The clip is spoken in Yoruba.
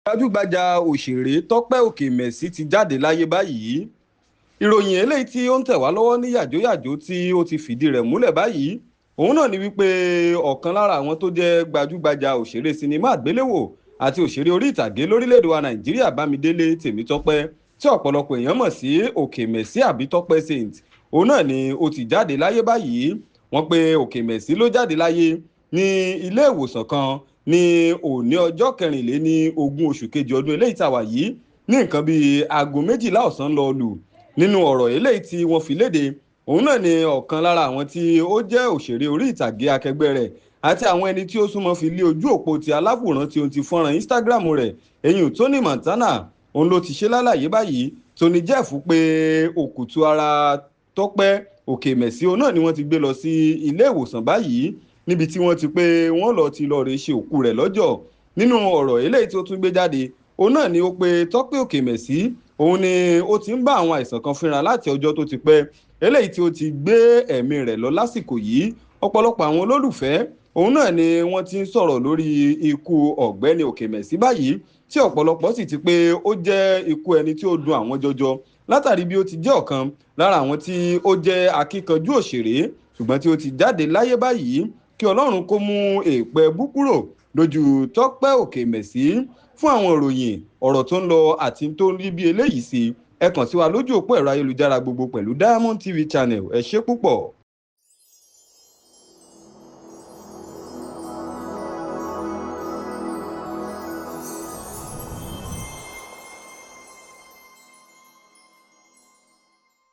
Gbajúgbajà òṣèré Tọ́pẹ́ Òkèmẹ́sì ti jáde láyé báyìí. Ìròyìn eléyìí tí ó ń tẹ̀ wá lọ́wọ́ ní yàjóyàjó tí ó ti fìdí rẹ̀ múlẹ̀ báyìí, òun náà ni wípé ọ̀kan lára àwọn tó jẹ́ gbajúgbajà òṣèré sinimá àgbéléwò àti òṣèré orí ìtàgé lórílẹ̀‐èdè wa Nàìjíríà Bámidélé Tèmítọ́pẹ́ tí ọ̀pọ̀lọpọ̀ èèyàn mọ̀ sí Òkèmẹ́sì àbí Tọ́pẹ́ Saint, òun náà ni ó ti jáde láyé báyìí. Wọ́n pé Òkèmẹ́sì ló jáde láyé ní ilé ìwòsàn kan ní òní ọjọ́ 24 oṣù kejì ọdún eléyìí tàwa yìí ní nǹkan bíi aago 12 ọ̀sán lọ lù. Nínú ọ̀rọ̀ eléyìí tí wọ́n fi léde, òun náà ni ọ̀kan lára àwọn tí ó jẹ́ òṣèré orí ìtàgé akẹgbẹ́ rẹ̀ àti àwọn ẹni tí ó súnmọ́ fi lé ojú òpó ti aláwòrán tí ó ti fọ́nrán Instagram rẹ̀, eyín Tony Montana, òun ló ti ṣe lálàyé báyìí. Tony Jeff pé òkùtù ara Tọ́pẹ́ Òkèmẹ́sì òun náà ni wọ́n ti gbé lọ sí ilé ìwòsàn báyìí, níbi tí wọ́n ti pé wọ́n lọ rè ṣe òkú rẹ̀ lọ́jọ́. Nínú ọ̀rọ̀ eléyìí tí ó tún gbé jáde, òun náà ni ó pé Tọ́pẹ́ Òkèmẹ́sì òun ni ó ti ń bá àwọn àìsàn kan fínra láti ọjọ́ tó ti pẹ́, eléyìí tí ó ti gbé ẹ̀mí rẹ̀ lọ lásìkò yìí. Ọ̀pọ̀lọpọ̀ àwọn olólùfẹ́ òun náà ni wọ́n ti ń sọ̀rọ̀ lórí ikú ọ̀gbẹ́ni Òkèmẹ́sì báyìí, tí ọ̀pọ̀lọpọ̀ sì ti pé ó jẹ́ ikú ẹni tí ó dùn àwọn jọjọ látàrí bí ó ti jẹ́ ọ̀kan lára àwọn tí ó jẹ́ akíkanjú òṣèré ṣùgbọ́n tí ó ti jáde láyé báyìí. Kí Ọlọ́run kó mú èèpẹ̀ bú kúrò lójú Tọ́pẹ́ Òkèmẹ́sì. Fún àwọn ìròyìn ọ̀rọ̀ tó ń lọ àti tó ń rí bí eléyìí sí, ẹ kàn sí wa lójú òpó ẹ̀rọ ayélujára gbogbo pẹ̀lú Diamond TV Channel. Ẹ ṣé púpọ̀.